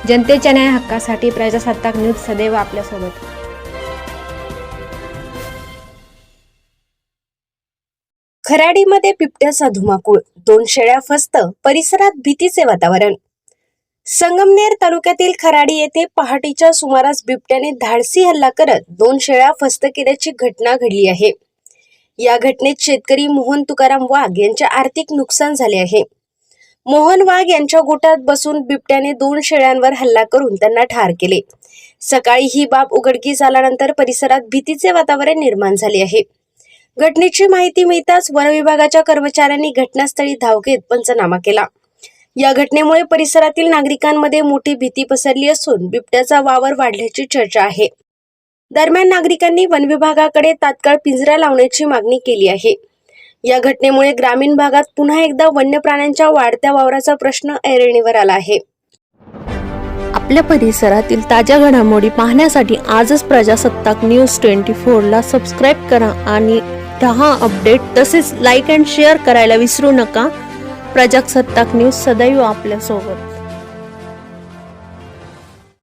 जनतेच्या न्याय हक्कासाठी प्रजासत्ताक न्यूज सदैव आपल्यासोबत। खराडीमध्ये बिबट्याचा धुमाकूळ, 2 शेळ्या फस्त, परिसरात भीतीचे वातावरण। संगमनेर तालुक्यातील खराडी येथे पहाटेच्या सुमारास बिबट्याने धाडसी हल्ला करत 2 शेळ्या फस्त केल्याची घटना घडली आहे। या घटनेत शेतकरी मोहन तुकाराम वाघ यांचे आर्थिक नुकसान झाले आहे। मोहन वाघ यांच्या गोठ्यात बसून बिबट्याने 2 शेळ्यांवर हल्ला करून त्यांना ठार केले। सकाळी ही बाब उघडकीस आल्यानंतर परिसरात भीतीचे वातावरण निर्माण झाले आहे। घटनेची माहिती मिळताच वन विभागाच्या कर्मचाऱ्यांनी घटनास्थळी धाव घेत पंचनामा केला। या घटनेमुळे परिसरातील नागरिकांमध्ये मोठी भीती पसरली असून बिबट्याचा वावर वाढल्याची चर्चा आहे। दरम्यान नागरिकांनी वन विभागाकडे तात्काळ पिंजरा लावण्याची मागणी केली आहे। या घटनेमुळे ग्रामीण भागात पुन्हा एकदा वन्य प्राण्यांच्या वाढत्या वावराचा प्रश्न ऐरणीवर आला आहे। आपल्या परिसरातील ताज्या घडामोडी पाहण्यासाठी आजच प्रजासत्ताक न्यूज 24 ला सबस्क्राइब करा आणि 10 अपडेट तसेच लाईक अँड शेअर करायला विसरू नका। प्रजासत्ताक न्यूज सदैव आपल्या सोबत।